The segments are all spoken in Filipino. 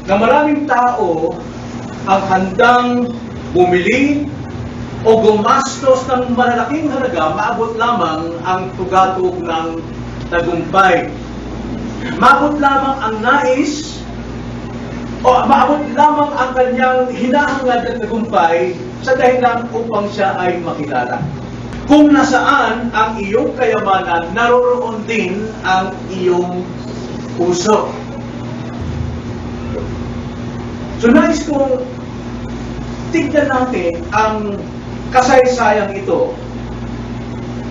na maraming tao ang handang bumili o gumastos ng malalaking halaga, maabot lamang ang tugatog ng tagumpay. Maabot lamang ang nais o maabot lamang ang kanyang hinahangad ng tagumpay sa dahilan upang siya ay makilala. Kung nasaan ang iyong kayamanan, naroroon din ang iyong puso. So nais kong tignan natin ang kasaysayang ito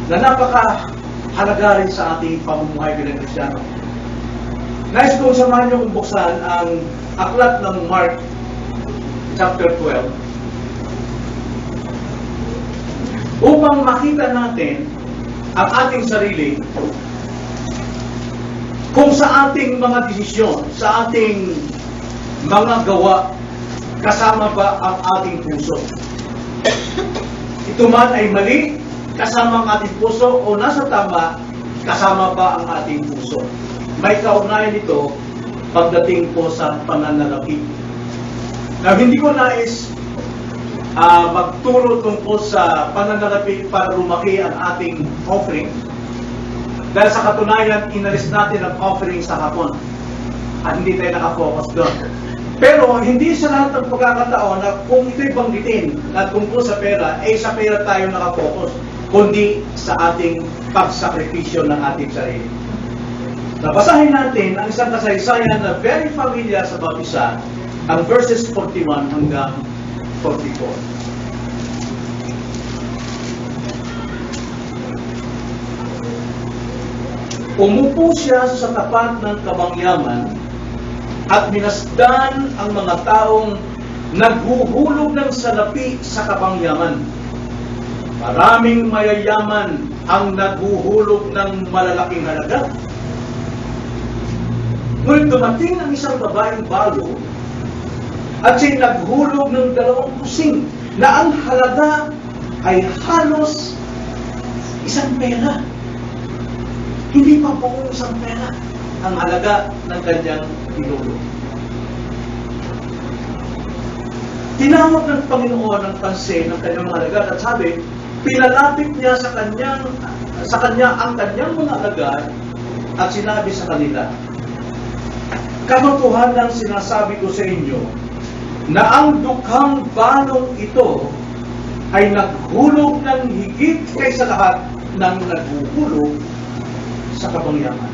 na napakahalaga rin sa ating pamumuhay bilang Kristiyano. Nais kong samahan niyo kung buksan ang aklat ng Mark chapter 12 upang makita natin ang ating sarili kung sa ating mga desisyon, sa ating mga gawa, kasama ba ang ating puso? Ito man ay mali, kasama ang ating puso, o nasa tama, kasama ba ang ating puso? May kaugnayan ito pagdating po sa pananalapi. Now, hindi ko nais magturo tungkol sa pananalapi para lumaki ang ating offering. Dahil sa katunayan, inalis natin ang offering sa hapon at hindi tayo nakafocus doon. Pero hindi sa lahat ng pagkakataon na kung ito'y banggitin na tungkol sa pera, sa pera tayo nakafocus, kundi sa ating pagsakripisyo ng ating sarili. Nabasahin natin ang isang kasaysayan na very familiar sa bawat isa, ang verses 41 hanggang 44. Umupo siya sa tapat ng kabangyaman at minasdan ang mga taong naghuhulog ng salapi sa kabangyaman. Maraming mayayaman ang naghuhulog ng malalaking halaga. Ngunit dumating ang isang babaeng balo at siya'y naghulog ng 20 na ang halaga ay halos isang pera. Hindi pa buong isang pera ang halaga ng kanyang hinulog. Tinawag ng Panginoon ang pansin ng kanyang mga alagad at sabi, pinalapit niya sa kanya ang kanyang mga alagad at sinabi sa kanila, katotohanan sinasabi ko sa inyo na ang dukhang balong ito ay naghulog ng higit kaysa lahat ng naghuhulog sa kabangyaman.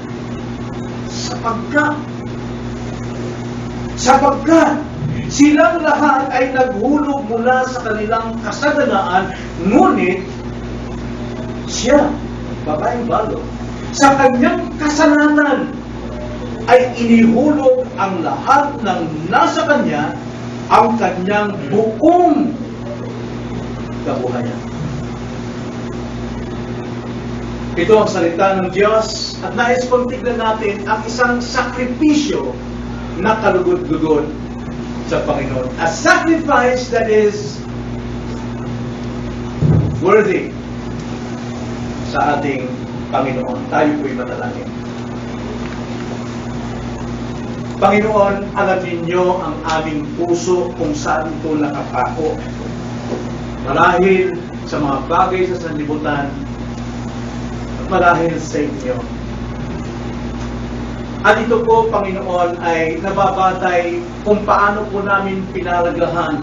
Sapagkat silang lahat ay naghulog mula sa kanilang kasaganaan, ngunit siya, babaeng balo, sa kanyang kasalanan ay inihulog ang lahat ng nasa kanya ang kanyang buong kabuhayan. Ito ang salita ng Diyos at nais kong tignan natin ang isang sakripisyo na kalugod-lugod sa Panginoon. A sacrifice that is worthy sa ating Panginoon. Tayo po'y matalangin. Panginoon, alam ninyo ang aming puso kung saan ito nakapako. Marahil sa mga bagay sa sanlibutan, marahil sa inyo. At ito po, Panginoon, ay nababatay kung paano po namin pinalagahan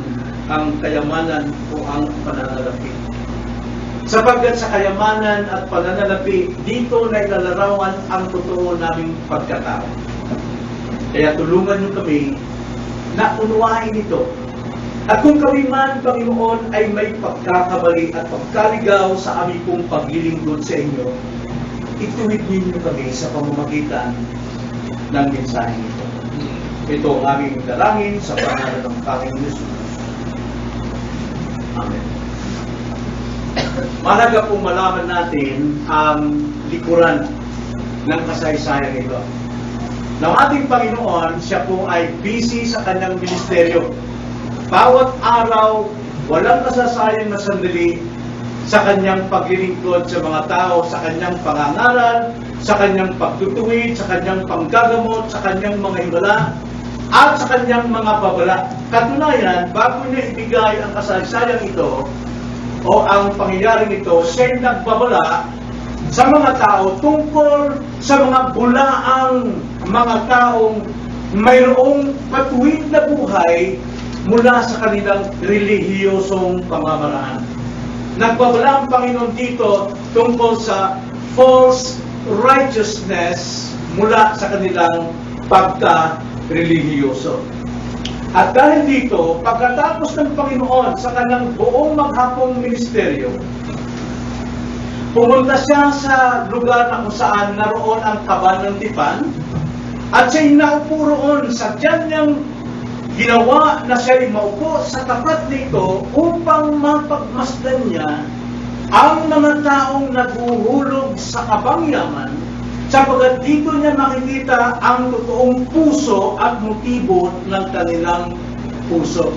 ang kayamanan o ang pananalapi. Sapagkat sa kayamanan at pananalapi, dito na ilalarawan ang totoo naming pagkatao. Kaya tulungan niyo kami na unawain ito. At kung kami man, Panginoon, ay may pagkakamali at pagkaligaw sa aming pong paglilingkod sa inyo, ituwid ninyo kami sa pamamagitan ng mensahe ito. Ito ang aming dalangin sa pangalan ng Panginoon Jesus. Amen. Mahalaga pong malaman natin ang likuran ng kasaysayan ito. Ng ating Panginoon, siya po ay busy sa kanyang ministeryo. Bawat araw, walang nasasayang na sandali sa kanyang paglilingkod sa mga tao, sa kanyang pangangaral, sa kanyang pagtutuwid, sa kanyang panggagamot, sa kanyang mga himala. at sa kanyang mga babala. Katunayan, bago niya ibigay ang kasaysayan ito o ang pangyayaring ito, siya'y nagbabala sa mga tao tungkol sa mga bulaang mga taong mayroong patuwid na buhay mula sa kanilang relihiyosong pamamaraan. Nagbabala ang Panginoon dito tungkol sa false righteousness mula sa kanilang pagka-relihiyoso. At dahil dito, pagkatapos ng Panginoon sa kanyang buong maghapong ministeryo, pumunta siya sa lugar na kung saan naroon ang kaban ng tipan, at siya'y naupo roon sa tiyan niyang ginawa na siya'y maupo sa tapat nito upang mapagmasdan niya ang mga taong naghuhulog sa kabangyaman, sapagkat dito niya makikita ang totoong puso at motibo ng kanilang puso.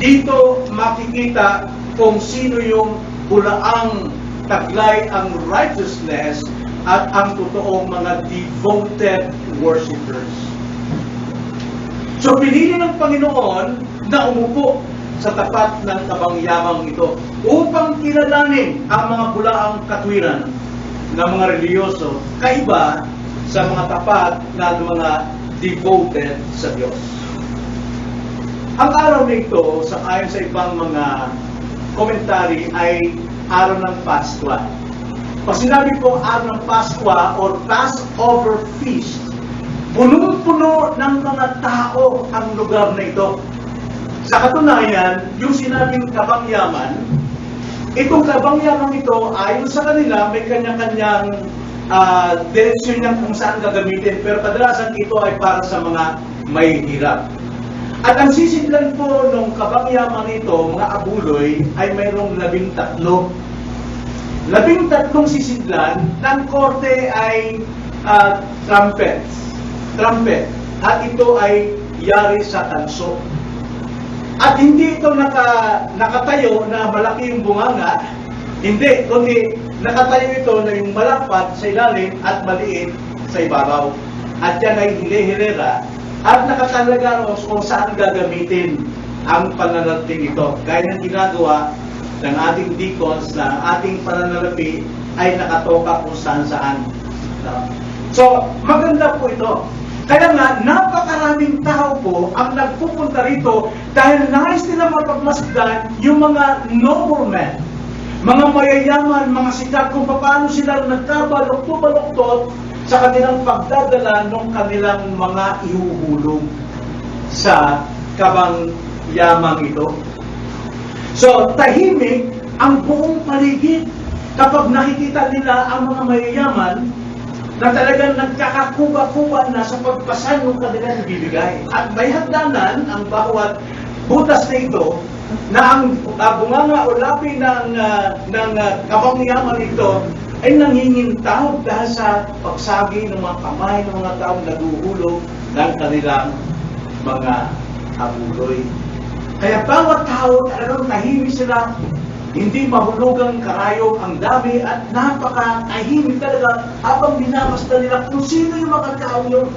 Dito makikita kung sino yung bulaang taglay ang righteousness at ang totoong mga devoted worshipers. So pinili ng Panginoon na umupo sa tapat ng kabangyamang ito upang kilalanin ang mga bulaang katwiran ng mga reliyoso, kaiba sa mga tapat na mga devoted sa Diyos. Ang araw na ito, sa ayon sa ibang mga komentary, ay araw ng Paskwa. Pag sinabi po araw ng Paskwa or Passover Feast, punong-puno ng mga tao ang lugar na ito. Sa katunayan, yung sinabing kabangyaman, itong kabangyaman ito, ayon sa kanila, may kanya-kanyang direksyon niya kung saan gagamitin. Pero kadalasan ito ay para sa mga may hirap. At ang sisidlan po ng kabangyaman ito, mga abuloy, ay mayroong 13. 13 sisidlan, ng korte ay trumpet. At ito ay yari sa tanso. At hindi ito nakatayo na malaki yung bunganga, hindi, kundi nakatayo ito na yung malapad sa ilalim at maliit sa ibabaw. At yan ay hile-hilera at nakatalaga kung saan gagamitin ang pananalapi ito. Gaya ng ginagawa ng ating deacons na ating pananalapi ay nakatoka kung saan-saan. So, maganda po ito. Kaya nga, napakaraming tao po ang nagpupunta rito dahil nais nila mapagmasdan yung mga noblemen, mga mayayaman, mga sikat, kung paano sila nagkabalokto-baloktot sa kanilang pagdadala ng kanilang mga ihuhulog sa kabangyamang ito. So, tahimik ang buong paligid kapag nakikita nila ang mga mayayaman na talagang nagkakakuba-kuba na sa pagpasan ng kanilang ibibigay. At may hagdanan ang bawat butas na ito na ang bunganga o lapi ng kabangyaman ito ay nangingintawag dahil sa pagsagi ng mga kamay ng mga taong naguhulog ng kanilang mga abuloy. Kaya bawat tao talagang tahimik sila, hindi mahulugang karayom ang dami at napaka-tahimik talaga habang binabasta nila kung sino yung mga tao yun.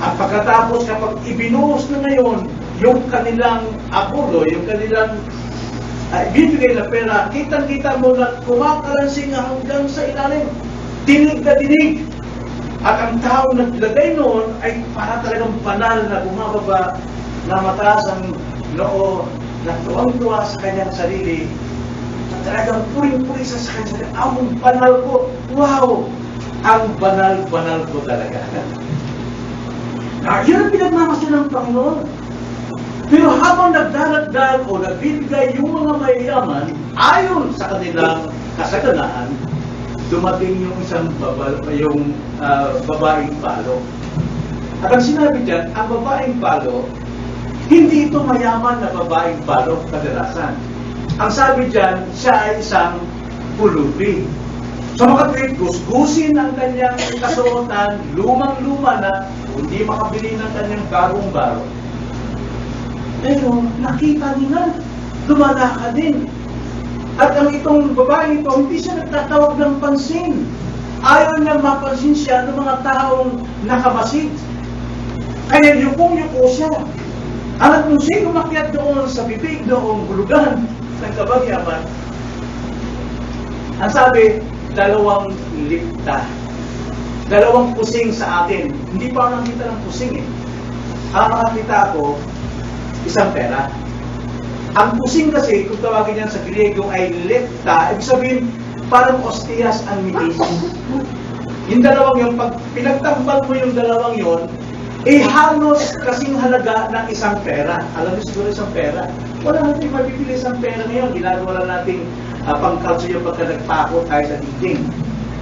At pagkatapos kapag ibinuhos na ngayon yung kanilang abulo, yung kanilang bibigay na pera, kitang-kita mo na kumakalansing hanggang sa ilalim. Dinig na dinig. At ang tao na naglagay noon ay para talagang banal na bumababa na mataas ang noo, na tuwang-tuwa sa kanyang sarili, at talagang puring-puri sa kanyang sarili. Ang banal ko, wow! Ang banal-banal ko talaga. Yan ang pinagmamasdan ng Panginoon. Pero habang nagdaragdag o nagbibigay yung mga mayayaman, ayon sa kanilang kasaganaan, dumating yung isang babaeng palo. At ang sinabi dyan, ang babaeng palo, hindi ito mayaman na babaeng palo kadalasan. Ang sabi dyan, siya ay isang pulubi. So makatwid, gusgusin ang kanyang kasuotan, lumang-luma na, hindi makabili ng kanyang bagong-baro. Pero nakita nila, lumalakad din. At ang itong babae ito, hindi siya nagtatawag ng pansin. Ayaw niya mapansin siya ng mga taong nakabasid. Kaya yukong-yuko siya. At nung siya umakyat doon sa bibig noong hulugan ng kabagyaman, ang sabi, 2 lipta. 2 kusing sa atin. Hindi pa ako nakita ng kusing eh. Ang nakakita ko, 1 pera. Ang kusing kasi, kung tawagin yan sa Griego ay lepta, ibig sabihin, parang ostias ang mitis. Yung 2 yun, pag pinagtambal mo yung 2 yun, halos kasing halaga ng 1 pera. Alam mo siguro 1 pera. Wala natin mabibili 1 pera ngayon. Ginagawa lang natin pangkalso yung pagka nagpako tayo sa dingding.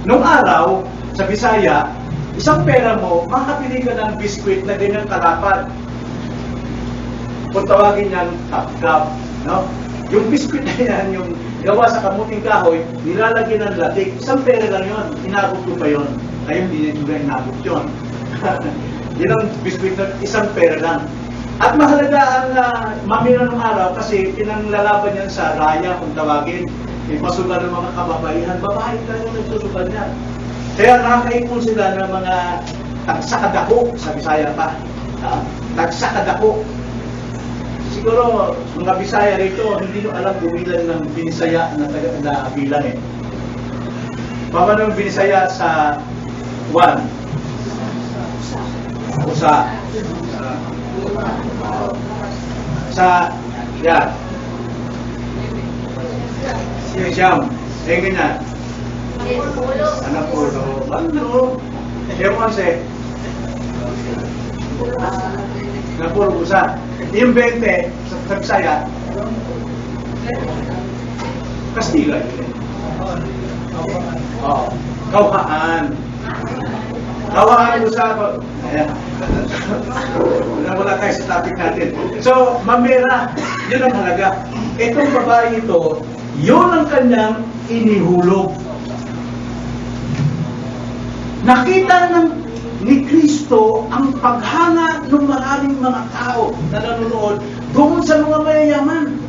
Noong araw, sa Bisaya, 1 pera mo, makakabili ka ng biskwit na ganyang kalapad. Kung tawagin yan, tap-gap. No? Yung biskwit na yan, yung gawa sa kamuting kahoy, nilalagyan ng latik. 1 pera lang yun. Inabot ko pa yun. Ngayon, hindi nyo inabot yun. Yun ang biskwit na 1 pera lang. At mahalaga ang mamira ng araw kasi pinanglalaban yan sa raya kung tawagin. May pasukan ng mga kababaihan. Babae tayo nagsusukan yan. Kaya nakakaipon sila ng mga tagsakadako sa Bisaya pa. Tagsakadako. Siguro, mga Bisaya rito, hindi nyo alam bumilan ng binisaya na bilang eh. Paano yung binisaya sa 1? Usa. Sa yan. Siyam. Ganyan. Anak pulo. Ano? Siyam se. Anak pulo usa. Yung 20 sa Bisaya. Kastila. Oh, Kauhaan. Kawahan mo sa ako. Ayan. Wala tayo sa topic natin. So, mamera, yun ang halaga. Itong babae ito, yun ang kanyang inihulog. Nakita ni Kristo ang paghanga ng maraming mga tao na nanonood doon sa mga mayayaman.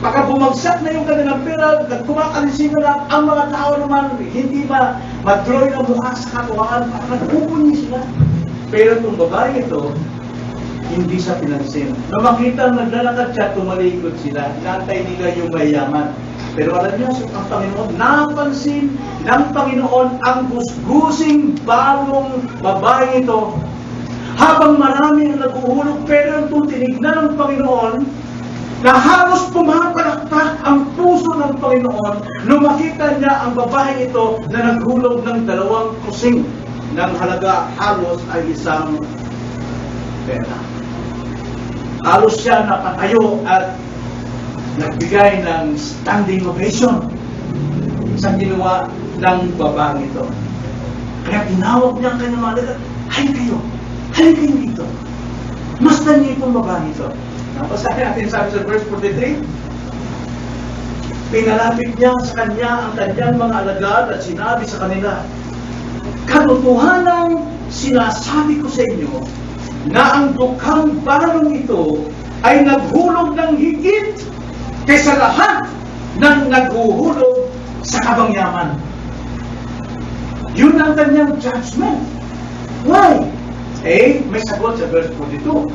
Pagka bumagsak na yung kanilang pera, kumakalisin na ang mga tao naman, hindi ba madroy na mukha sa katuwaan, nagpupunyi sila. Pero itong babae ito, hindi siya pinansin. Na makita naglalakad siya, tumalikod sila, inantay nila yung mayaman. Pero alam niyo, ang Panginoon, napansin ng Panginoon ang gusgusing bagong babae ito. Habang marami ang naguhulog, pero ito tinignan ng Panginoon, na halos pumapalakpak ang puso ng Panginoon nung makita niya ang babae ito na naghulog ng 2 kusing ng halaga halos ay 1 pera. Halos siya napatayo at nagbigay ng standing ovation sa ginawa ng babae ito. Kaya tinawag niya ang kanyang mga lagat, halika kayo dito. Masdan niyo itong babae ito. Napasahin natin sabi sa verse 43, pinalapit niya sa kanya ang kanyang mga alagad at sinabi sa kanila, katotohanang sinasabi ko sa inyo na ang dukhang barong ito ay naghulog ng higit kaysa lahat ng naghuhulog sa kabangyaman. Yun ang kanyang judgment. Why? May sagot sa verse 42,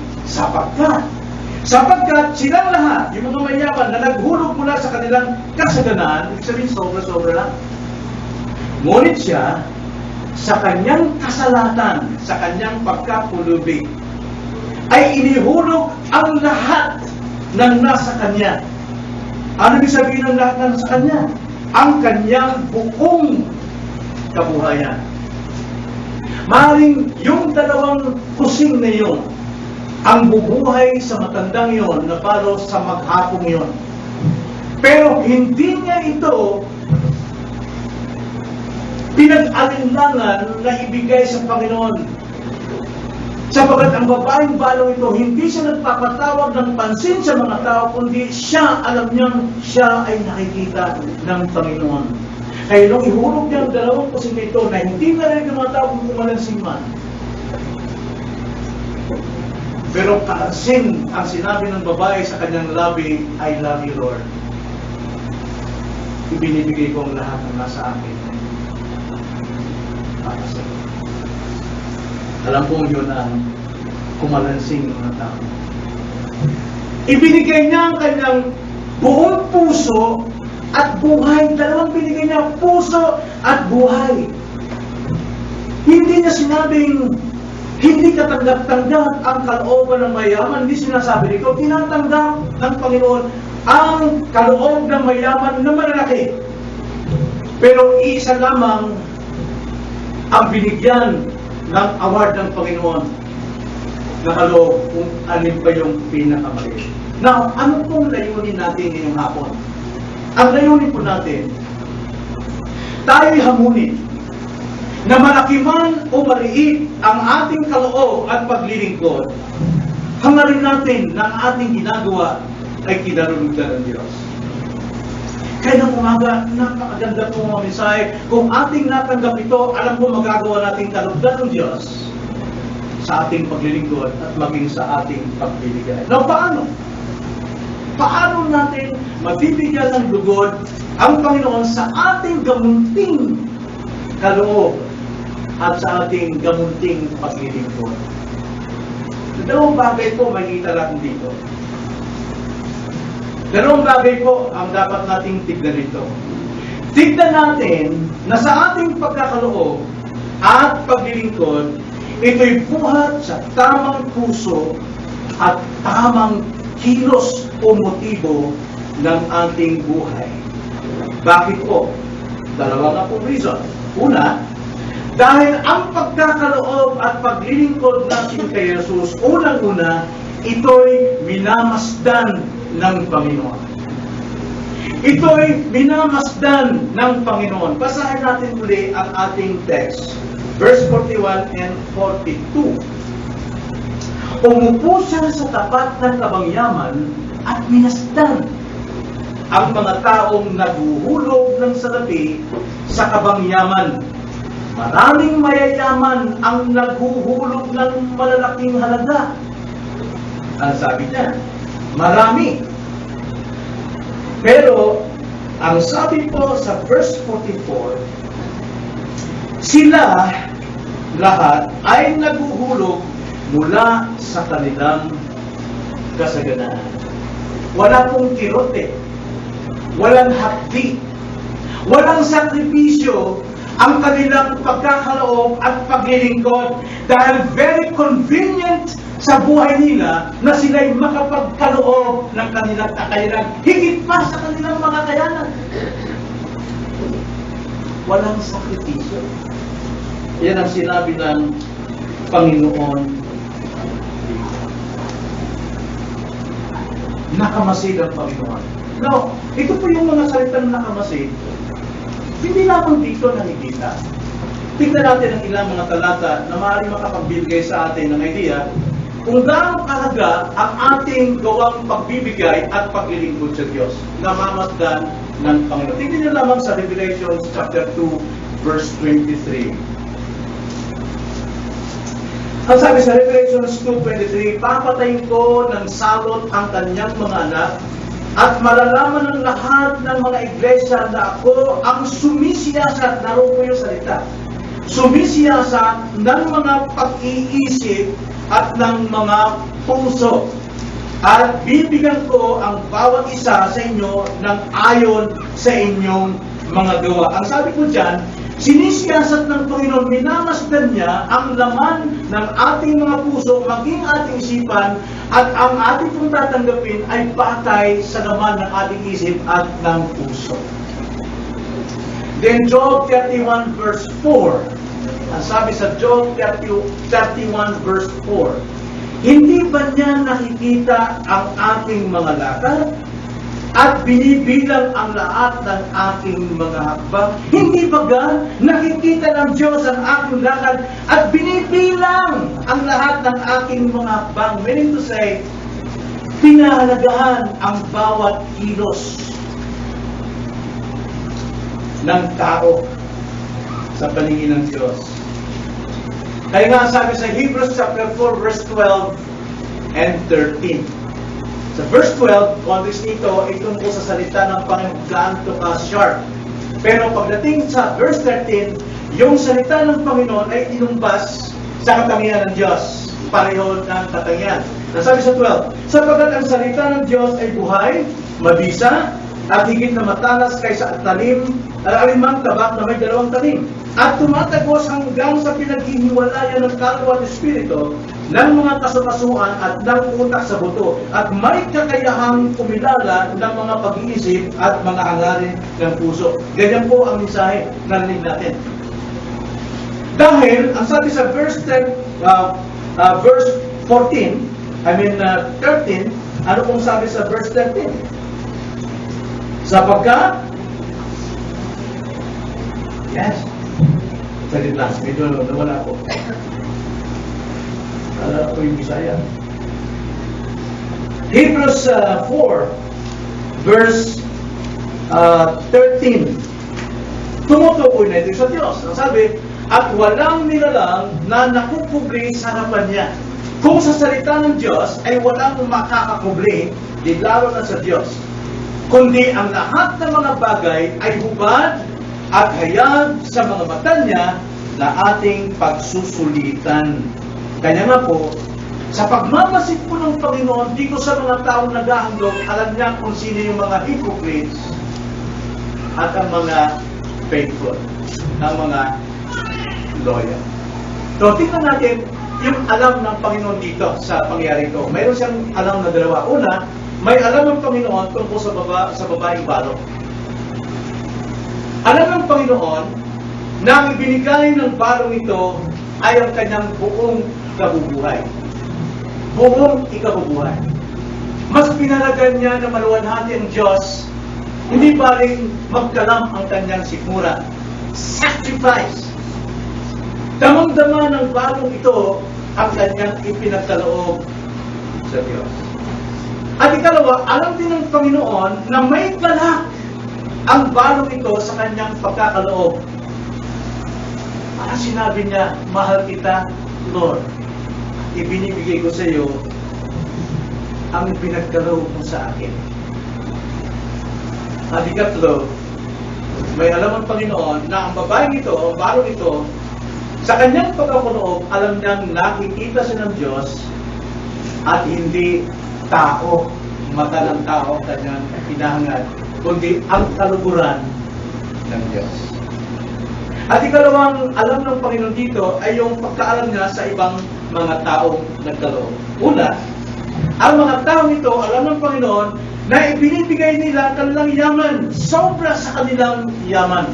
sapagkat silang lahat, yung mga mayaman na naghulog mula sa kanilang kasaganaan, ibig sabihin sobra-sobra lang. Ngunit siya, sa kanyang kasalatan, sa kanyang pagkapulubi, ay inihulog ang lahat ng nasa kanya. Ano ibig sabihin ng lahat ng nasa kanya? Ang kanyang buong kabuhayan. Maring yung 2 kusing na yun, ang bubuhay sa matandang yon na palo sa maghapong yon. Pero hindi niya ito pinag-alinlangan na ibigay sa Panginoon. Sapagat ang babaeng balong ito, hindi siya nagpapatawag ng pansin sa mga tao, kundi siya, alam niyang siya ay nakikita ng Panginoon. Kaya nung ihulog niya ang 2 kusing ito na hindi na rin ng mga tao kung kumalansin man, pero kaasin ang sinabi ng babae sa kanyang labi, I love you, Lord. Ibinibigay ko ang lahat ng nasa akin. Para sa iyo. Alam po yun ang kumalansing ng mga tao. Ibinigay niya ang kanyang buong puso at buhay. Dalawang binigay niya, puso at buhay. Hindi niya sinabing hindi katanggap-tanggap ang kalooban ng mayaman. Hindi sinasabi nito, tinatanggap ng Panginoon ang kaloob ng mayaman na malalaki. Pero isa lamang ang binigyan ng award ng Panginoon na kaloob kung alin pa yung pinakamaliit. Now, ano pong layunin natin ngayong hapon? Ang layunin po natin, tayo'y hamunin na malaki man o maliit ang ating kaloob at paglilingkod, hangarin natin na ang ating ginagawa ay kinarunugdan ng Diyos. Kaya ng umaga, napakaganda po mga mensahe. Kung ating natanggap ito, alam mo magagawa natin kalugdan ng Diyos sa ating paglilingkod at maging sa ating pagbibigay. Now, paano? Paano natin mabibigyan ng lugod ang Panginoon sa ating gamunting kaloob at sa ating gamunting paglilingkod? Dalawang bagay po makikita natin dito. Dalawang bagay po ang dapat nating tignan dito. Tignan natin na sa ating pagkakaloob at paglilingkod, ito'y buhat sa tamang puso at tamang kilos o motibo ng ating buhay. Bakit po? Dalawa nga po reason. Una, dahil ang pagkakaloob at paglilingkod natin kay Jesus, unang-una, ito'y minamasdan ng Panginoon. Ito'y minamasdan ng Panginoon. Basahin natin uli ang ating text. Verse 41 and 42. Umupo siya sa tapat ng kabangyaman at minasdan ang mga taong naguhulog ng salapi sa kabangyaman. Maraming mayayaman ang naghuhulog ng malalaking halaga. Ang sabi niya, marami. Pero, ang sabi po sa verse 44, sila lahat ay naghuhulog mula sa kanilang kasaganaan. Wala pong kirote, walang hapdi, walang sakripisyo ang kanilang pagkakaloob at paglilingkod dahil very convenient sa buhay nila na sila'y makapagkaloob ng kanilang kakayanan, higit pa sa kanilang mga kayanan. Walang sakripisyo. Yan ang sinabi ng Panginoon. Nakamasid ang Panginoon. No, ito po yung mga salitang nakamasid. Hindi lamang dito nakikita. Tingnan natin ang ilang mga talata na maaaring makapagbibigay sa atin ng idea kung gaano kahalaga ang ating gawang pagbibigay at paglilingkod sa Diyos na mamasdan ng Panginoon. Tingnan niyo lamang sa Revelation chapter 2 verse 23. Ang sabi sa Revelation 2:23, papatayin ko ng salot ang kanyang mga anak at malalaman ng lahat ng mga iglesia na ako ang sumisiyasat, naroon ko yung salita, sumisiyasat ng mga pag-iisip at ng mga puso. At bibigyan ko ang bawat isa sa inyo ng ayon sa inyong mga gawa. Ang sabi ko dyan, sinisiyasat ng Panginoon, minamasdan niya ang laman ng ating mga puso, maging ating isipan, at ang ating pong tatanggapin ay batay sa laman ng ating isip at ng puso. Then Job 31 verse 4. Ang sabi sa Job 31 verse 4, hindi ba niya nakikita ang aking mga lakad? At binibilang ang lahat ng aking mga hakbang? Hindi ba nakikita ng Diyos ang aking lakad at binibilang ang lahat ng aking mga hakbang? Meaning to say, pinahalagahan ang bawat kilos ng tao sa paningin ng Diyos. Kaya nga sabi sa Hebrews chapter 4 verse 12 and 13. Sa verse 12, context nito ay tungkol sa salita ng Panginoon gaano ka-sharp. Pero pagdating sa verse 13, yung salita ng Panginoon ay inumbas sa katangian ng Diyos. pareho ng katangian. Nasabi sa 12, sapagkat ang salita ng Diyos ay buhay, mabisa, at higit na matalas kaysa alimang tabak na may 2 talim. At tumatagos hanggang sa pinaghihiwalayan ng kaluluwa at espiritu, ng mga kasukasuan at ng utak sa buto, at may kakayahang kumilala ng mga pag-iisip at mga hangarin ng puso. Ganyan po ang mensahe na narinig natin. Dahil, ang sabi sa verse 13, ano pong sabi sa verse 13? Sapagkat, yes, saglit lang, medyo nawala ko. Kala ko yung Bisaya. Hebrews 4, verse 13. Tumutukoy na ito sa Diyos. Ang sabi, at walang nilalang na nakukubli sa harapan niya. Kung sa salita ng Diyos ay walang makakakubli, di lalo na sa Diyos. Kundi ang lahat ng mga bagay ay hubad at hayag sa mga mata niya na ating pagsusulitan. Kanya nga po, sa pagmamasid po ng Panginoon dito sa mga taong naghahandog, alam niya kung sino yung mga hypocrites at ang mga faithful, ang mga loyal. So, tingnan natin yung alam ng Panginoon dito sa pangyayari ito. Mayroon siyang alam na dalawa. Una, may alam ng Panginoon tungkol sa babaeng balong. Alam ng Panginoon na ang ibinigay ng balong ito ay ang kanyang buong kabubuhay. Buong ikabubuhay. Mas pinalagan niya na maluwalhati ang Diyos, hindi baling magkalam ang kanyang sikmura. Sacrifice. Damang-dama ng balong ito ang kanyang ipinagkaloob sa Diyos. At ikalawa, alam din ng Panginoon na may galak ang balong ito sa kanyang pagkakaloob. Parang sinabi niya, mahal kita, Lord. Ibinibigay ko sa iyo ang pinagkaloob mo sa akin. At ikatlo, may alam ang Panginoon na ang babaeng ito, ang balong ito, sa kanyang pagkakaloob, alam niyang nakikita siya ng Diyos at hindi tao, mata ng tao, kanyang hinahangad, kundi ang kaluguran ng Diyos. At ikalawang alam ng Panginoon dito ay yung pagkaalam niya sa ibang mga taong nagkaloob. Una, ang mga taong ito, alam ng Panginoon, na ibinibigay nila kanilang yaman, sobra sa kanilang yaman.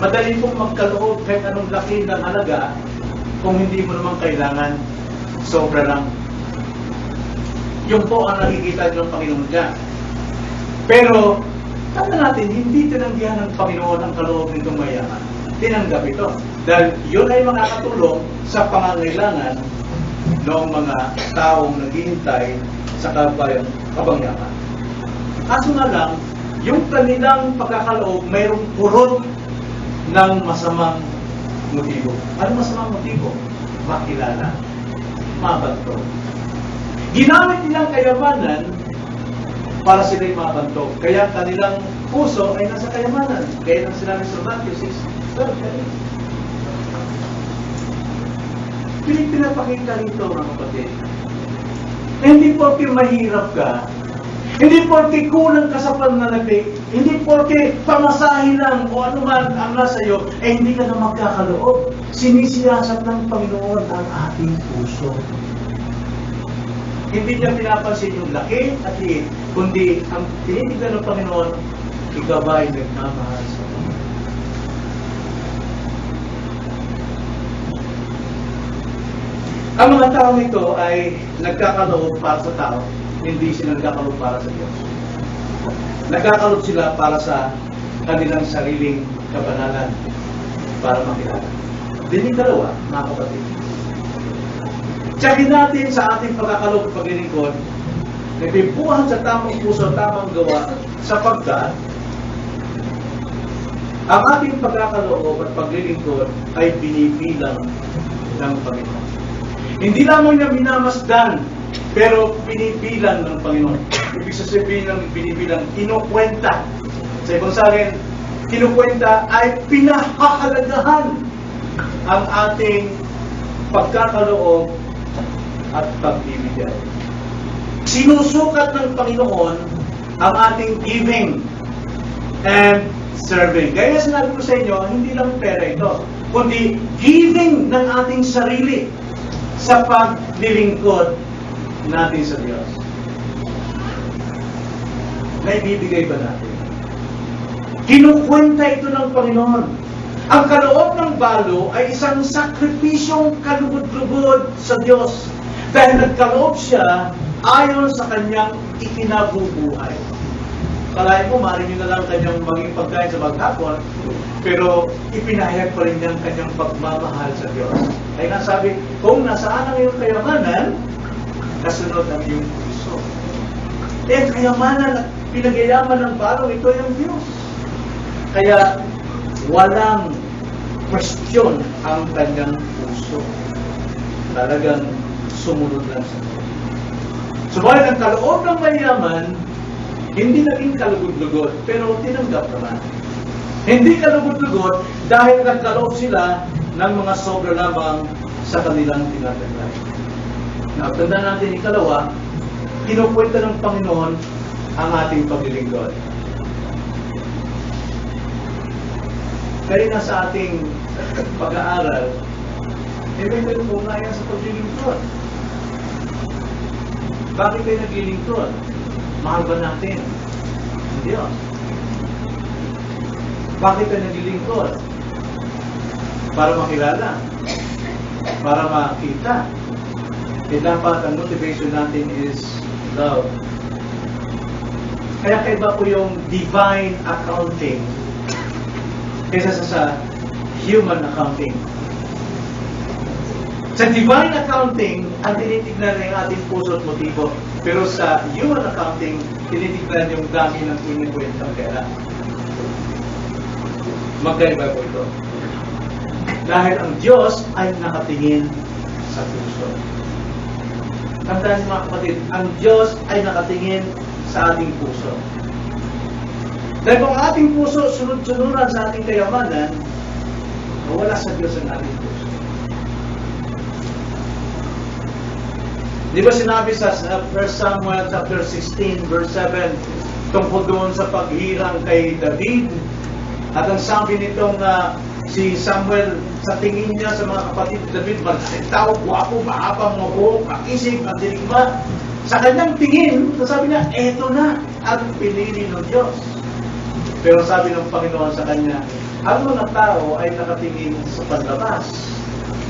Madali pong magkaloob kahit anong laki ng halaga, kung hindi mo naman kailangan, sobra lang. Yung po ang nakikita ng Panginoon niya. Pero, tanda natin, hindi tinanggihan ng Panginoon ang kaloob nitong mayaman. Tinanggap ito. Dahil yun ay makakatulong sa pangangailangan ng mga taong naghihintay sa kabangyaman. Kaso nga lang, yung kanilang pagkakaloob, mayroong purot ng masamang motibo. Ano masamang motibo? Makilala. Mabanto. Ginamit nilang kayamanan para sila'y mabantog. Kaya kanilang puso ay nasa kayamanan. Kaya nang sinabi sa Matthew 6:12. Pinapakita rito, mga kapatid. Hindi porke mahirap ka, hindi porke kulang ka sa pananalapi, hindi porke pamasahe lang o anuman ang nasa iyo, hindi ka na magkakaloob. Sinisiyasat ng Panginoon ang ating puso. Hindi niya pinapansin yung laki at liit, kundi ang tinitignan ng Panginoon, ikaw ba ay nagmamahal sa Panginoon? Ang mga tao nito ay nagkakaloob para sa tao, hindi sila nagkakaloob para sa Diyos. Nagkakaloob sila para sa kanilang sariling kabanalan, para makilala. Din yung dalawa, mga kapatid. Tsakin natin sa ating pagkakaloob at paglilingkod, nagbibuhan sa tamang puso, tamang gawa, sapagkat ang ating pagkakaloob at paglilingkod ay binibilang ng Panginoon. Hindi lamang niya minamasdan, pero binibilang ng Panginoon. Ibig sabihin ng binibilang, kinukwenta. Sa ibang salin, kinukwenta ay pinahahalagahan ang ating pagkakaloob at pagbibigay. Sinusukat ng Panginoon ang ating giving and serving. Gaya sinabi ko sa inyo, hindi lang pera ito, kundi giving ng ating sarili sa paglilingkod natin sa Diyos. Naibibigay ba natin? Kinukwenta ito ng Panginoon. Ang kaloob ng balo ay isang sakripisyong kalugod-lugod sa Diyos. Dahil nagkaloob siya ayon sa kanyang ikinabubuhay. Kalahin mo, maaaring yun na lang kanyang maging pagkain sa maghapon, pero ipinahayag pa rin niyang kanyang pagmamahal sa Diyos. Kaya nga sabi, kung nasaan ang iyong kayamanan, kasunod ang iyong puso. Eh, kayamanan at pinagyayaman ng balong ito ay ang Diyos. Kaya walang question ang kanyang puso. Talagang sumunod lang sa Diyos. Subalit ang kaloob ng mayaman, hindi naging kalugod-lugod, pero tinanggap naman. Hindi kalugod-lugod dahil nagkaloob sila ng mga sobra lamang sa kanilang tinatanggap. Natandaan natin ikalawa, kinukwenta ng Panginoon ang ating paglilingkod. Kaya na sa ating pag-aaral, may ugnayan sa paglilingkod. Bakit kayo naglilingkod? Mahal ba natin ang Diyos? Bakit kayo naglilingkod? Para makilala? Para makita? Eh dapat ang motivation natin is love. Kaya kaiba po yung divine accounting kaysa sa human accounting. Sa divine accounting, ang tinitignan na yung ating puso at motibo. Pero sa human accounting, tinitignan yung dami ng kinikwentang pera. Magkaiba po ito. Dahil ang Diyos ay nakatingin sa puso. Tandaan mga kapatid, ang Diyos ay nakatingin sa ating puso. Dahil kung ating puso sunod-sunuran sa ating kayamanan, wala sa Diyos ang ating puso. Di ba sinabi sa 1 Samuel chapter 16 verse 7 tungkol doon sa paghirang kay David? At ang sabi nitong si Samuel, sa tingin niya sa mga kapatid ni David, magtao, guwapo, mahabang mabok, makisig, magdirigma. Sa kanyang tingin, sabi niya, eto na ang pinili ng Diyos. Pero sabi ng Panginoon sa kanya, ang mga tao ay nakatingin sa panlabas,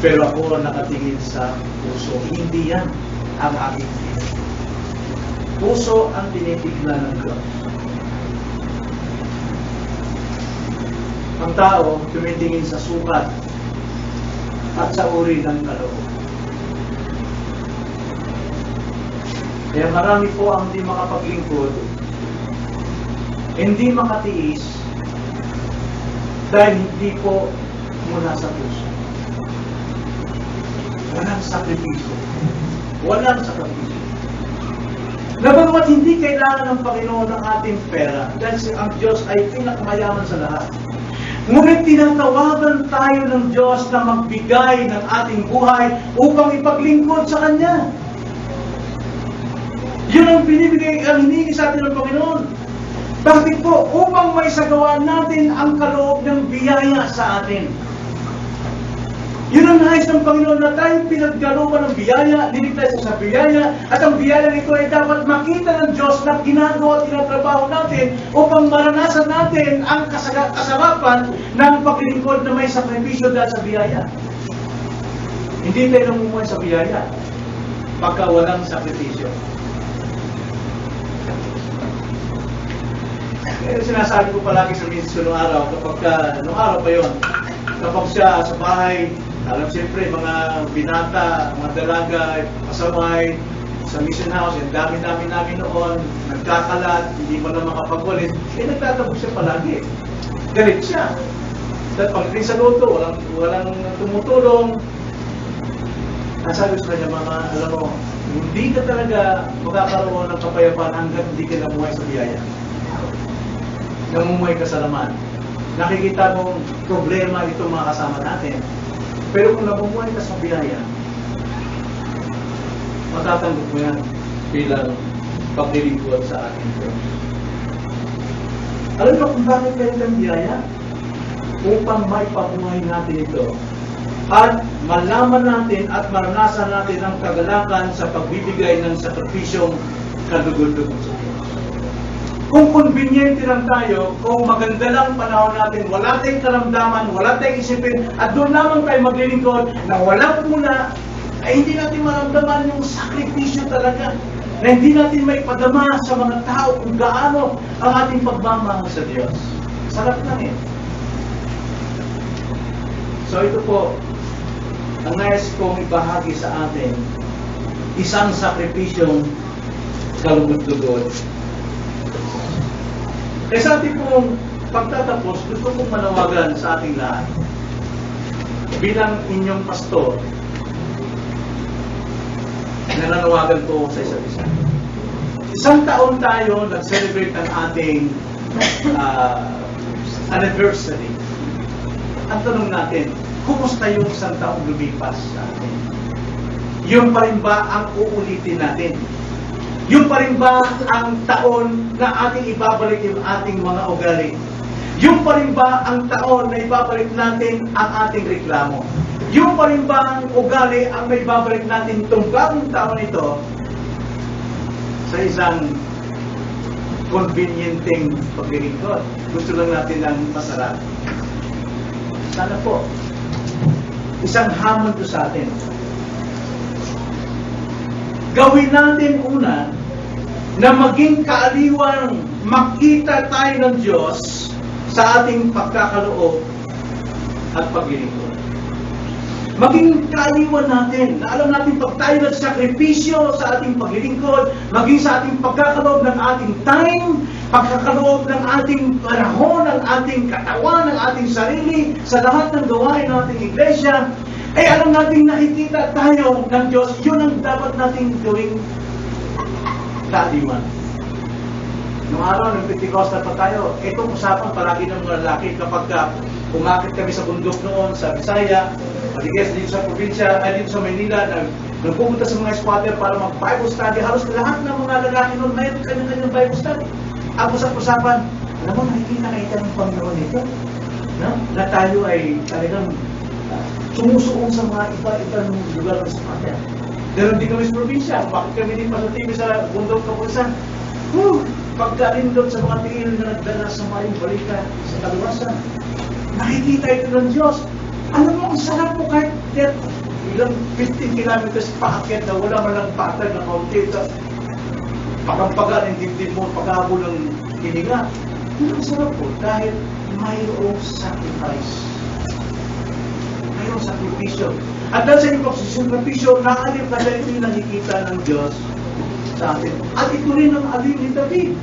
pero ako nakatingin sa puso. Hindi yan ang aking tingin. Puso ang tinitignan ng Diyos. Ang tao tumitingin sa sukat at sa uri ng kaloob. Kaya marami po ang hindi makapaglingkod, hindi makatiis, dahil hindi po mula sa puso. Walang sakripisyo. Walang sakripisyo. Nabagamat hindi kailangan ng Panginoon ng ating pera, dahil ang Diyos ay pinakamayaman sa lahat. Ngunit tinatawagan tayo ng Diyos na magbigay ng ating buhay upang ipaglingkod sa Kanya. Yun ang binibigay, ang hiningi sa atin ng Panginoon. Bakit po? Upang may sagawa natin ang kaloob ng biyaya sa atin. Yun ang nais ng Panginoon na tayo pinagkalooban ng biyaya, niligtas sa biyaya, at ang biyaya nito ay dapat makita ng Diyos na ginagawa at tinatrabaho natin upang maranasan natin ang kasarapan ng paglilingkod na may sakripisyo dahil sa biyaya. Hindi tayo namumuhay sa biyaya pagka walang sakripisyo. Kaya sinasabi ko palagi sa misis ko noong araw, noong araw pa yun, kapag siya sa bahay, alam siyempre, mga binata, mga dalaga, pasaway, sa mission house, yung dami-dami namin noon, nagkakalat, hindi mo na makapagwalis, nagtatabog siya palagi. Galit siya. Dahil pagdating sa luto, walang tumutulong. Nasabi ko sa kanya, mga, alam mo, hindi ka talaga magkakaroon ng kapayapaan hanggang hindi ka namuhay sa biyaya. Namumuhay ka sa laman. Nakikita mong problema itong mga kasama natin. Pero kung namumuhay ka sa biyaya, matatanggap mo yan bilang paglilingkod sa ating Diyos. Alam mo kung bakit ganito ang biyaya? Upang may pabuhay natin ito. At malaman natin at maranasan natin ang kagalakan sa pagbibigay ng sakripisyong kalugod-lugod sa Diyos. Kung convenient lang tayo, kung maganda lang panahon natin, wala tayong karamdaman, wala tayong isipin, at doon lamang tayo maglilingkod na walang puna, ay hindi natin maramdaman yung sakripisyo talaga. Na hindi natin may padama sa mga tao kung gaano ang ating pagmamahal sa Diyos. Sarap lang eh. So ito po, ang nais kong ibahagi sa atin, isang sakripisyong kalugod-lugod. Kaya sa ating pong pagtatapos, gusto kong manawagan sa ating lahat. Bilang inyong pastor, nananawagan ko sa isa't isa. Isang taon tayo nag-celebrate ang ating anniversary. Ang tanong natin, kumusta yung isang taong lumipas sa atin? Yung pa rin ba ang uulitin natin? Yung pa rin ba ang taon na ating ibabalik yung ating mga ugali? Yung pa rin ba ang taon na ibabalik natin ang ating reklamo? Yung pa rin ba ang ugali ang may babalik natin itong bagong taon ito sa isang convenienting paglilingkod? Gusto lang natin ng masarap. Sana po, isang hamon to sa atin. Gawin natin una na maging kaaliwang makita tayo ng Diyos sa ating pagkakaloob at paglilingkod. Maging kaaliwan natin, na alam natin pag tayo nagsakripisyo sa ating paglilingkod, maging sa ating pagkakaloob ng ating time, pagkakaloob ng ating panahon, ng ating katawan, ng ating sarili, sa lahat ng gawain ng ating iglesia, ay alam natin nakikita tayo ng Diyos, yun ang dapat nating gawing kaaliwan. Noong araw, ng Pentecostal pa tayo, itong usapan palagi ng mga lalaki kapag umakit kami sa bundok noon, sa Bisaya, matigas dito sa probinsya, ay dito sa Maynila, nagpupunta sa mga squatter para mag-Bible study. Halos lahat ng mga lalaki noon, mayroon kanyang Bible study. Ang usap-usapan, alam mo, nakikita ng Panginoon ito, no? Na tayo ay talagang sumusuong sa mga iba-ibang lugar ng squatter. Meron din kami sa probinsya, bakit kami din pa sa TV sa bundok kapulisan? Pagkain doon sa mga tingin na nagdala sa maling balita sa kaluwasan, nakikita ito ng Diyos. Alam mo, ang sarap mo kahit ilang 15 kilometers paakyat na wala man lang patag na kaunti. Pakampagan ng dibdib mo, pagkabo ng hininga. Ang sarap po dahil mayroong sacrifice. Mayroong sakripisyo. At dahil sa iyong sakripisyo, naalip na dahil ito yung nakikita ng Diyos sa atin. At ito rin ang alin ni David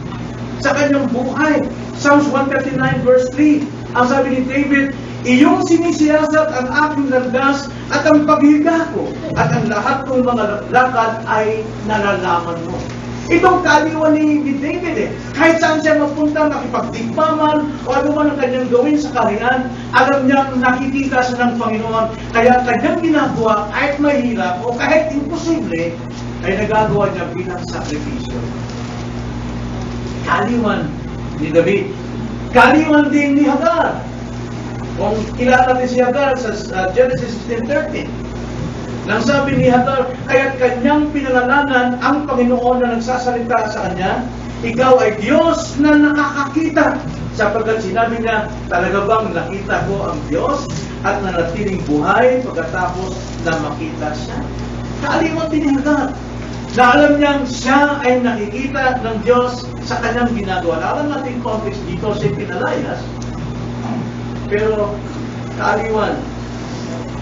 sa kanyang buhay. Psalms 139 verse 3, ang sabi ni David, iyong sinisiyasat ang aking landas at ang paghiga ko at ang lahat ng mga lakad ay nalalaman mo. Itong kaaliwan ni David kahit saan siya magpunta, makipagdigmaman o ano man ang kanyang gawin sa kaharian, alam niya nakikita siya ng Panginoon, kaya kanyang ginagawa kahit mahirap o kahit imposible ay nagagawa niya bilang sakripisyo. Kaaliwan ni David. Kaaliwan din ni Hagar. Kung kilala natin si Hagar sa Genesis 16:13, nang sabi ni Hagar, kaya't kanyang pinangalanan ang Panginoon na nagsasalita sa kanya, ikaw ay Diyos na nakakakita. Sapagkat sinabi niya, talaga bang nakita ko ang Diyos at nanatiling buhay pagkatapos na makita siya? Kaaliwan din ni Hagar, na alam niyang siya ay nakikita ng Diyos sa kanyang ginagawa. Alam natin context dito, siya pinalayas. Pero kaaliwan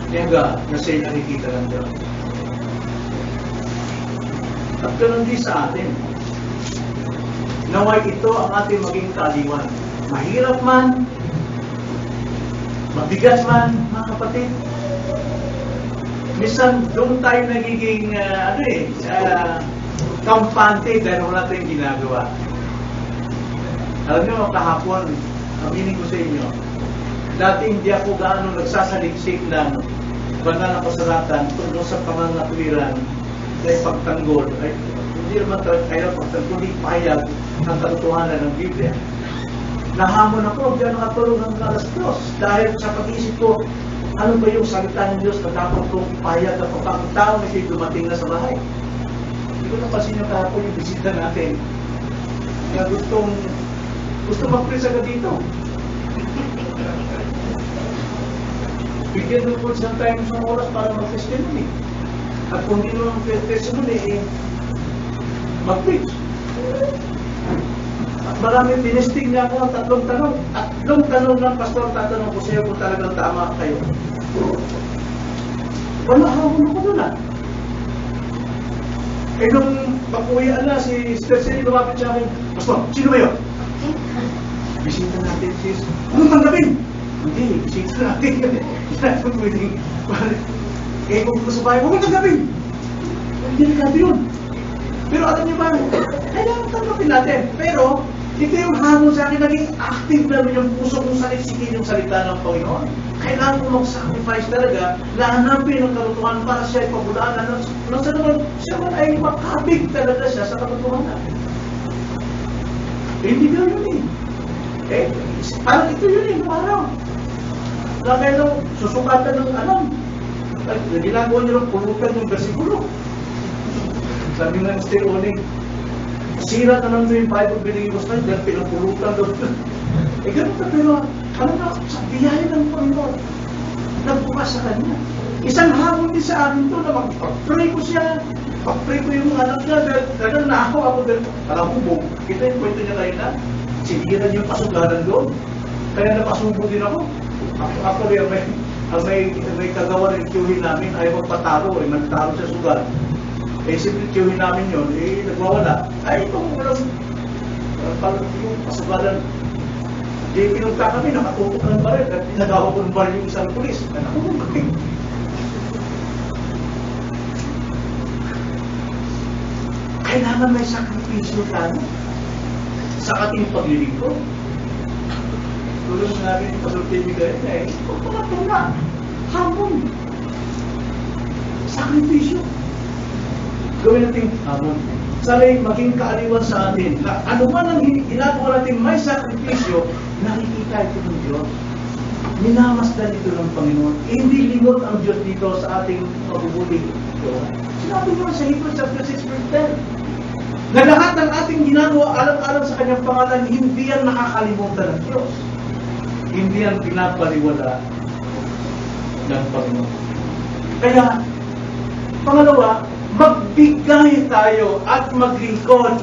niya na siya nakikita ng Diyos. At ganoon din sa atin. Naway ito ang ating maging kaaliwan. Mahirap man, mabigat man, mga kapatid. Minsan doon tayo nagiging kampante dahil wala tayong ginagawa. Alam niyo, kahapon, aminin ko sa inyo, dati hindi ako gaano nagsasaliksik ng banal na kasulatan tungkol sa pangangatwiran na ipagtanggol, ay hindi naman kaya pagtanggol, hindi payag ang katotohanan ng Biblia. Nahamon ako, diyan nakatulog ng alas 2 dahil sa pag-iisip ko, ano ba yung salita ng Diyos na dapat kong ipayag na kapag ang tao na siya dumating na sa bahay. Hindi ko napansin yung kahapon yung bisita natin na gusto mag-presa ka dito. Bigyan mo po isang time sa oras para mag-testimony. At kung hindi mo mag-testimony, mag-preach. At maraming tinesting niya ako ng 3 tanong. At 3 tanong ng pastor, tatanong ko sa'yo kung talagang tama kayo. Wala hawon ako doon ah. Eh nung pag-uwian na, si Sister Sally lumapit siya akin, Pastor, sino ba yun? Bisita natin sis. Anong tanggapin? Hindi, bisita natin. Hindi pwedeng. Eh kung sa bahay, huwag mong tanggapin. Hindi delikado yun. Pero alam niyo ba, kailangan tanggapin natin. Pero, ito yung hamon sa akin, naging active namin yung puso kong saliksikin yung salita ng Panginoon. Kailangan ko mag-sacrifice talaga na hanapin ang katotohanan para siya ay pabulaan. Nasa naman, siya man ay makabig talaga siya sa katotohanan. Eh, hindi na yun eh. Eh, parang ito yun eh, nung araw. Lagay nung susukatan ng alam. Ginagawa niyo ng pulutan yung versikulo. Sabi nga ng Still Owning, sira na lang yung Bible believers na dahil pinapulutan doon. Eh ganun ka, pero ano na, sa biyaya ng Panginoon, nagbukas sa kanya. Isang hamon din sa akin to na mag-pray ko siya, mag-pray ko yung anak niya, dahil ganun na ako dahil kalahubog. Kita yung kwento niya kayo na, sinigiran yung pasugaran doon. Kaya napasubo din ako. Ako rin, may kagawa rin tiyuhin namin, ayaw magpataro, nagtaro sa sugal. Eh, simple tiyuhin namin yun, eh, nagwawala. Ay, itong walang, yung pasugalan. Di pinunta kami, nakatutok ng baril, at pinagawa ko ng baril yung isang pulis. Nakatutok kami. Kailangan may sakripisyo tayo sa ating paglilingkod. Tulad ng namin yung pasultibigay na eh, kung pala hamon. Sakripisyo. Gawin natin hamon. Sana'y maging kaaliwan sa atin na ano man ang ginagawa natin may sakripisyo, nakikita ito ng Diyos. Minamasdan ito ng Panginoon. Hindi limot ang Diyos dito sa ating mabubuting ito. Sinabi mo sa Hebrews chapter 6 verse 10 na lahat ng ating ginagawa alam-alam sa kanyang pangalan, hindi yan nakakalimutan ng Diyos. Hindi yan pinapaliwala ng Panginoon. Kaya, pangalawa, magbigay tayo at maglingkod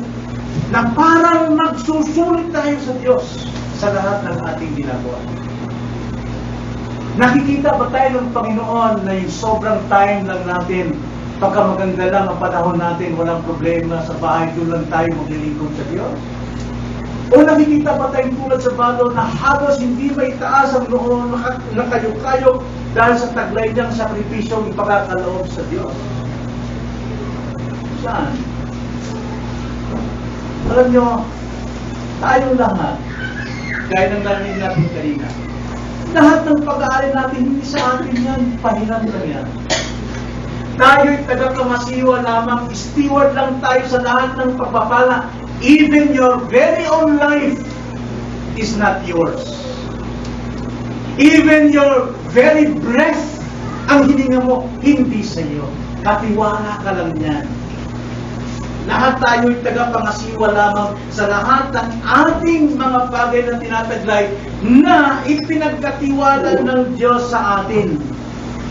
na parang magsusulit tayo sa Diyos sa lahat ng ating ginagawa. Nakikita ba tayo ng Panginoon na yung sobrang time lang natin, pagka maganda lang ang panahon natin, walang problema sa bahay, doon lang tayo maglilingkod sa Diyos? O nakikita ba tayong tulad sa balo na halos hindi may taas ang noon nakayok-kayok dahil sa taglay niyang sakripisyong ipakakaloob sa Diyos? Saan? Alam nyo, tayong lahat, gaya ng narinig natin kanina, lahat ng pag-aaral natin, hindi sa atin yan, pahinang lang yan. Tayo'y taga-kamasiwa lamang, steward lang tayo sa lahat ng pagpapala. Even your very own life is not yours. Even your very breath, ang hininga mo, hindi sa iyo. Katiwala ka lang yan. Lahat tayo'y taga-pangasiwa lamang sa lahat ng ating mga bagay na tinataglay na ipinagkatiwala ng Diyos sa atin.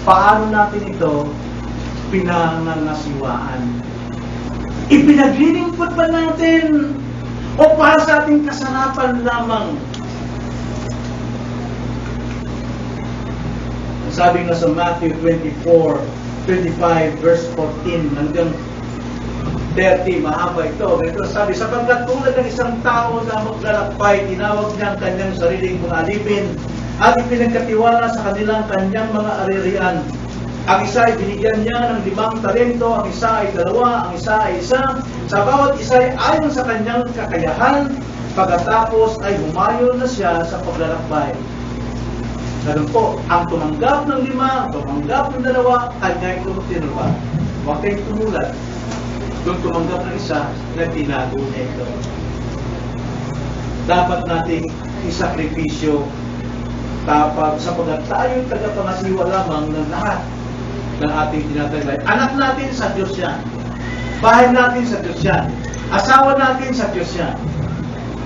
Paano natin ito pinangangasiwaan? Ipinaglilingkod ba natin o para sa ating kasarapan lamang? Sabi nga sa Matthew 24:25 verse 14 hanggang 30, mahaba ito. Ito sabi, sapagkat tulad ng isang tao na maglalakbay, tinawag niya ang kanyang sariling mga alipin at ipinagkatiwala sa kanilang kanyang mga aririan. Ang isa ay binigyan niya ng 5 talento, ang isa ay 2, ang isa ay 1. Sa bawat isa ay ayon sa kanyang kakayahan, pagkatapos ay humayo na siya sa paglalakbay. Ganun po, ang tumanggap ng 5, tumanggap ng 2, kanya ito tinulungan. Huwag kayong tumulat. Nung tumanggap ng isa, na tinago niya ito. Dapat nating isakripisyo sapagkat tayo tagapangasiwa lamang ng lahat ng ating tinataglay. Anak natin sa Diyos yan. Bahay natin sa Diyos yan. Asawa natin sa Diyos yan.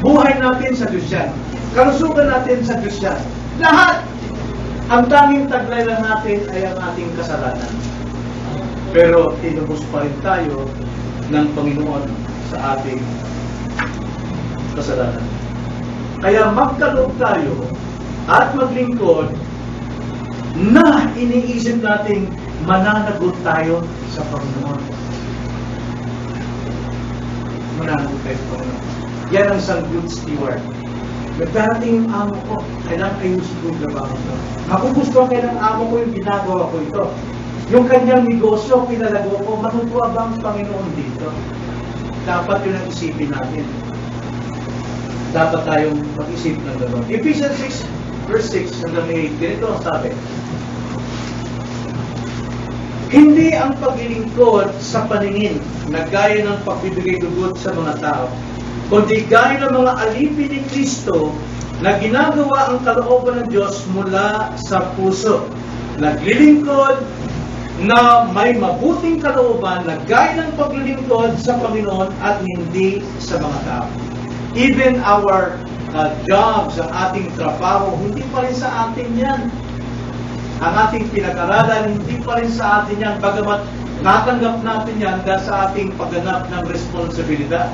Buhay natin sa Diyos yan. Kalusugan natin sa Diyos yan. Lahat! Ang tanging taglay lang natin ay ang ating kasalanan. Pero tinubos pa rin tayo ng Panginoon sa ating kasalanan. Kaya magkaloob tayo at maglingkod na iniisip nating mananagot tayo sa Panginoon. Mananagot tayo sa Panginoon. Yan ang isang good steward. Nagdarating yung amo ko, kailangan ayusin ko yung trabaho ko. Makugustuhan kailangan amo ko yung ginagawa ko ito. Yung kanyang negosyo, pinalago ko, matutuwa ba ang Panginoon dito? Dapat yun ang isipin natin. Dapat tayong mag-isip ng gano'n. Ephesians 6, verse 6 hanggang 8, ganito ang sabi. Hindi ang paglilingkod sa paningin na gaya ng pagbibigay dugot sa mga tao, kundi gaya ng mga alipin ni Kristo na ginagawa ang kalooban ng Diyos mula sa puso. Naglilingkod na may mabuting kalooban na gaya ng paglilingkod sa Panginoon at hindi sa mga tao. Even our jobs, ang ating trabaho, hindi pa rin sa atin yan. Ang ating pinag-aralan, hindi pa rin sa atin yan. Bagamat natanggap natin yan dahil sa ating pagganap ng responsibilidad.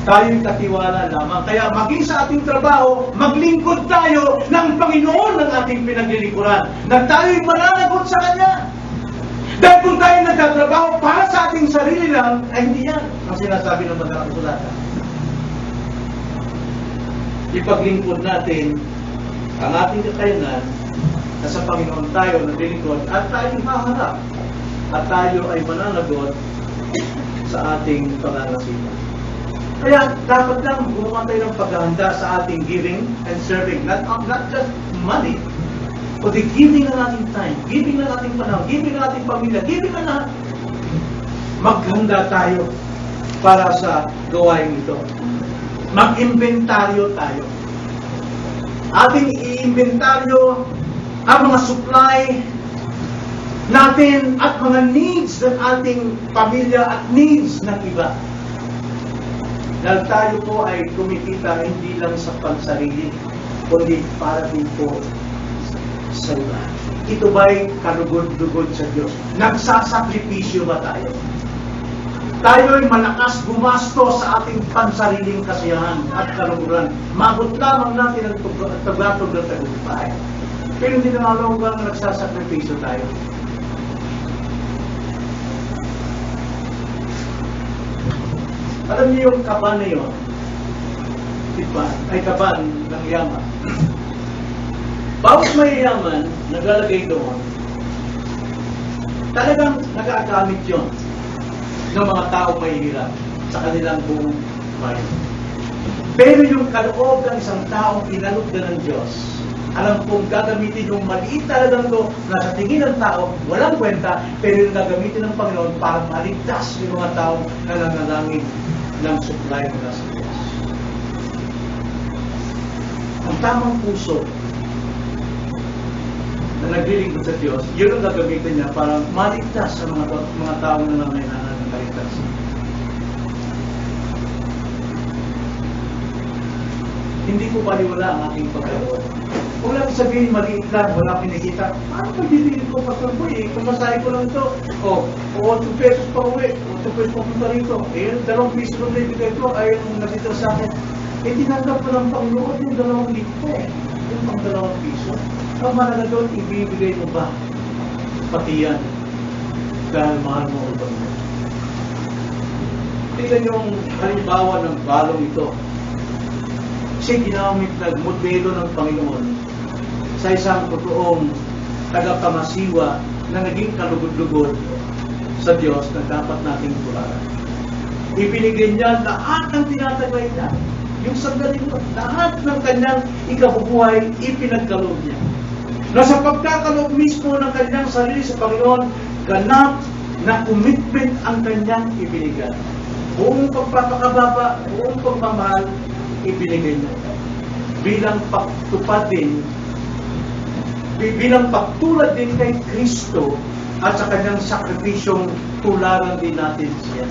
Tayo'y katiwala lamang. Kaya maging sa ating trabaho, maglingkod tayo ng Panginoon ng ating pinaglilingkuran. Na tayo'y mananagot sa Kanya. Dahil kung tayo nagtatrabaho para sa ating sarili lang, ay hindi yan ang sinasabi ng mga kasulatan. Ipaglingkod natin ang ating kakayanan na sa Panginoon tayo naglilingkod at tayong haharap at tayo ay mananagot sa ating pangangasiwa. Kaya dapat lang gumawa tayo ng paghahanda sa ating giving and serving. Not just money, kundi giving ng ating time, giving ng ating panahon, giving ng ating pamilya, giving ng lahat. Maghanda tayo para sa gawain ito. Mag-inventaryo tayo. Ating i-inventaryo ang mga supply natin at mga needs ng ating pamilya at needs ng iba. Dahil tayo po ay kumikita hindi lang sa pansarili, kundi para din po sa iba. Ito ba'y kalugod-lugod sa Diyos? Nagsasakripisyo ba tayo? Tayo'y malakas gumasto sa ating pansariling kasiyahan at kaluguran. Mabot lamang natin ang tugatog ng tagumpay. Pero hindi na malawang nagsasakripisyo tayo. Alam niyo yung kaban na yun, diba? Ay kaban ng yaman. Bawat may yaman, naglalagay doon, talagang nagagamit yun ng mga taong mahihirap sa kanilang buong bayan. Pero yung kaloob ng isang taong inalog na ng Diyos, alam kong gagamitin yung maliit talagang to na sa tingin ng tao, walang kwenta, pero yung gagamitin ng Panginoon para maligtas yung mga taong nananalangin ng supply mula sa Diyos. Ang tamang puso na naglilingkod sa Diyos, yun ang gagamitin niya para maligtas sa mga taong nananalangin ng kaligtas. Hindi ko paliwala ang ating pagkaroon. Kung lang sabihin maliit lang, wala kinikita, paano pagdidilin ko pagkaroon? Kumasahe ko lang ito. O 2 pesos pa uwi, o 2 pesos pa punta rito. 2 piso lang na ibigay ko, ay yung nagtitira sa akin. Tinanggap ko ng Panginoon yung 2 libo. Yung pang 2 piso. Ang mahalaga doon, ibibigay mo ba? Pati yan. Dahil mahal mo ang Panginoon. Tingnan yung halimbawa ng balong ito. Kasi ginamit nagmodelo ng Panginoon sa isang totoong tagapangasiwa na naging kalugod-lugod sa Diyos na dapat nating tularan. Ibinigay niya lahat ng tinataglay niya. Yung sandali mo, lahat ng kanyang ikabubuhay, ipinagkaloob niya. Na sa pagkakaloob mismo ng kanyang sarili sa Panginoon, ganap na commitment ang kanyang ibinigay. Buong pagpapakababa, buong pagmamahal, ibinigay niya. Bilang pagtupad din, bilang pagtulad din kay Kristo at sa kanyang sakripisyong tularan din natin siya.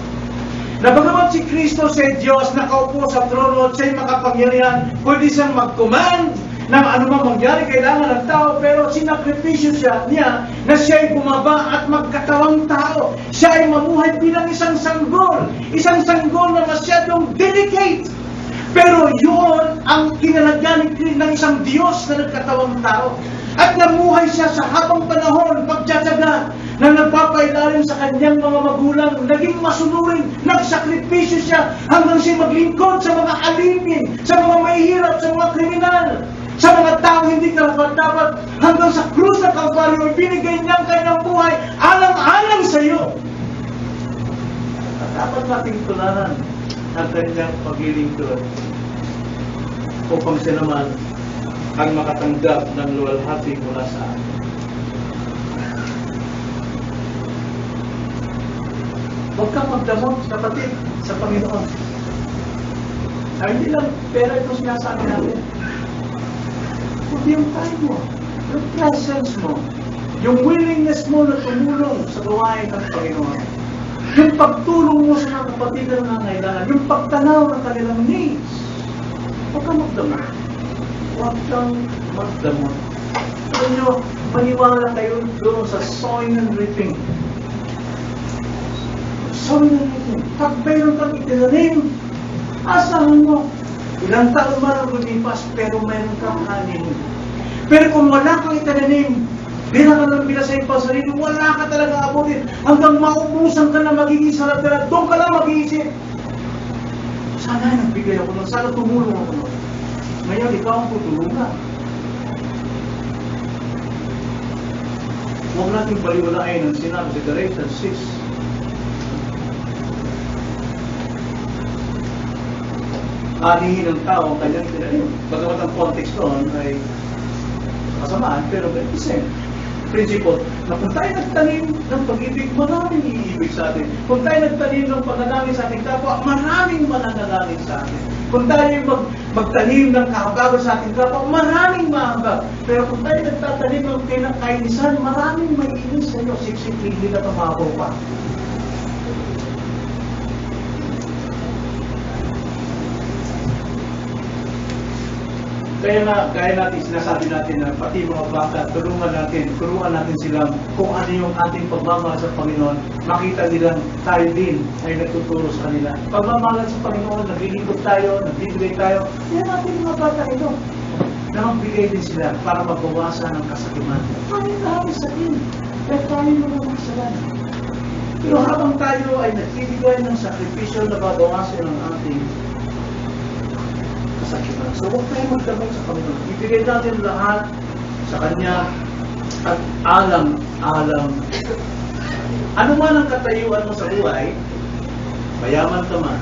Na bagamat si Kristo sa Diyos nakaupo sa trono at siya'y makapangyarihan, pwede siyang mag-command na anumang mangyari kailangan ng tao, pero sinakripisyo niya na siya'y bumaba at magkatawang tao. Siya ay mamuhay bilang isang sanggol na masyadong delicate. Pero yun ang kinalagyan ng isang Diyos na nagkatawang tao. At namuhay siya sa habang panahon, pagtsatsaga, na nagpapailalim sa kanyang mga magulang, naging masunurin, nagsakripisyo siya hanggang siya maglingkod sa mga alipin, sa mga mahihirap, sa mga kriminal, sa mga taong hindi karapat-dapat, hanggang sa krus na Kalbaryo, ibinigay niya ang kanyang buhay, alang-alang sa iyo. At dapat nating tularan ang kanyang paglilingkod upang siya naman ang makatanggap ng luwalhati mula sa atin. Huwag kang magdamot, kapatid, sa Panginoon. Ay, hindi lang pera ito sinasabi natin. Kundi yung time mo, yung presence mo, yung willingness mo na tumulong sa gawain ng Panginoon, yung pagtulong mo sa mga kapatid na nangangailangan, yung pagtanaw ng kanilang needs. Huwag kang magdamot. Huwag kang magdamot. Alam nyo, maniwala kayo doon sa sowing and reaping. Sowing and reaping. Pag mayroon kang itinanim, asahan mo. Ilang taon man ang lumipas, pero mayroon kang hanin. Pero kung wala kang itinanim, bilang ka lang sa iyong sarili, wala ka talaga abutin. Hanggang maubusan ka na magiging sarap-sarap, doon ka lang mag-iisip. Sana nagbigay ako nun, sana tumulong ako nun. Ngayon, ikaw ang tutulungan. Huwag natin baliwalain ang sinabi sa Galatians 6. Anihin ng tao ang kanyang tinanim. Bagamat ang context doon ay kasamaan, pero may isang principle na kung tayo nagtanim ng pag-ibig, maraming iibig sa atin. Kung tayo nagtanim ng pananangin sa ating kapwa, maraming mananangin sa atin. Kung tayo magtanim ng kahabagan sa ating kapwa, maraming mahabag. Pero kung tayo nagtatanim ng kainisan, maraming maiinis sa iyo. Siksik, hindi na tumabaw pa. Kaya natin sinasabi natin na pati mga bata, tulungan natin sila kung ano yung ating pagmamahal sa Panginoon. Makita nilang tayo din ay nagtuturo sa kanila. Pagmamahal sa Panginoon, naglilingkod tayo, nagbibigay tayo. Kaya natin mga bata ito na magbigay din sila para magbawasan ng kasakiman. Tayo dahil sa atin. Kaya tayo mga kasalanan. Pero habang tayo ay nagbibigay ng sakripisyo na babawasan ng ating kasakiman. So, huwag tayo magdamot sa Panginoon. Ibigay natin lahat sa Kanya at alam. Ano man ang katayuan mo sa buhay, mayaman ka man,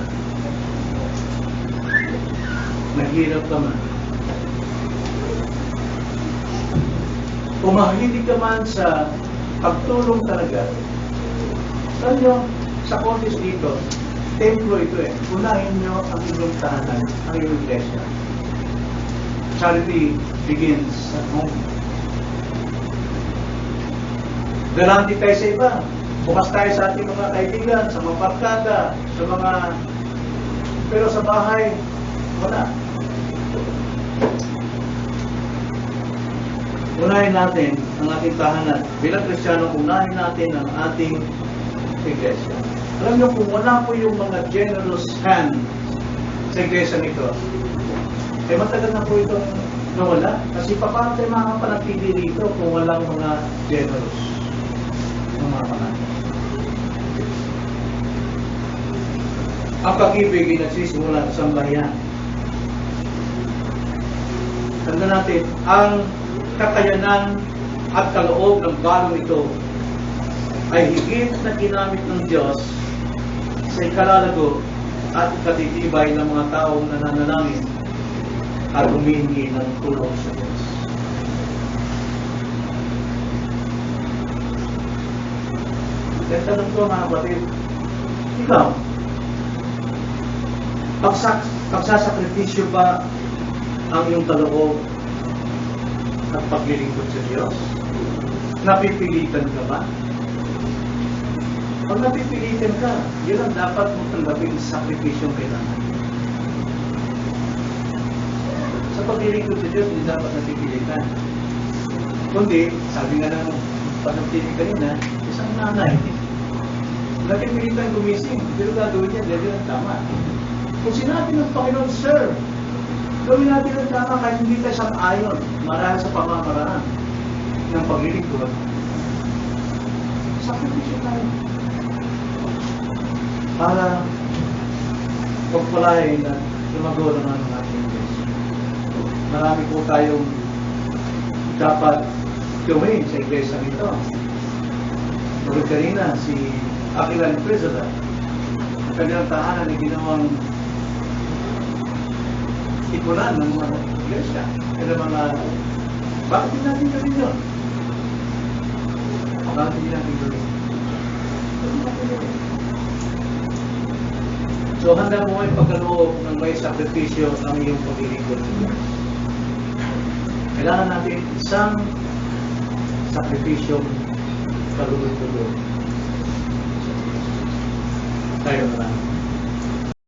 naghirap ka man, umahilig ka man sa pagtulong talaga. Alam nyo, sa contest dito, templo ito eh. Unahin nyo ang inyong tahanan, ang inyong iglesia. Charity begins at home. Galante tayo sa iba. Bukas tayo sa ating mga kaibigan, sa mga barkada, sa mga... Pero sa bahay, wala. Unahin natin ang ating tahanan. Bilang Kristiyano, unahin natin ang ating iglesia. Alam niyo, kung wala po yung mga generous hand sa iglesia nito, eh matagal na po itong nawala. Kasi paano tayo makapanatili rito kung walang mga generous ng mga panatili? Ang pag-ibig ay nagsisimula sa sambayan. Tanda natin, ang kakayanan at kaloob ng bagong ito ay higit na ginamit ng Diyos sa ikalalago at katitibay ng mga taong nananalangin at humihingi ng tulong sa Diyos. Kaya tanong ko mga kapatid, ikaw, pagsasakripisyo ba ang iyong kaloob at paglilingkod sa Diyos? Napipilitan ka ba? Pag napipilitan ka, yun ang dapat mong tanggapin sa sakripisyong kailangan. Sa paglilingkod sa Diyos, hindi dapat napipilitan. Kundi, sabi nga ng panagtili kanina, isang nanay, napipilitan gumising, pero gagawin niya, dahil ang tama. Kung sinabi ng Panginoon, Sir, gawin natin ang tama kahit hindi tayo sang-ayon marahil sa pamamaraan ng paglilingkod. Sakripisyo tayo. Para pagpalain na lumago naman ng ating Diyos. Marami po tayong dapat gawin sa iglesia nito. Tulad kanina, si Akilan President, ang kanilang tahanan ay ginawang ipunan ng mga iglesia. Kaya mga, bakit din natin gawin yun? Bakit din natin gawin? So, handa mo ay pagkaloob ng may sakripisyo ang iyong paglilingkod sa Diyos. Kailangan natin isang sakripisyong kalugod-lugod. Tayo na lang.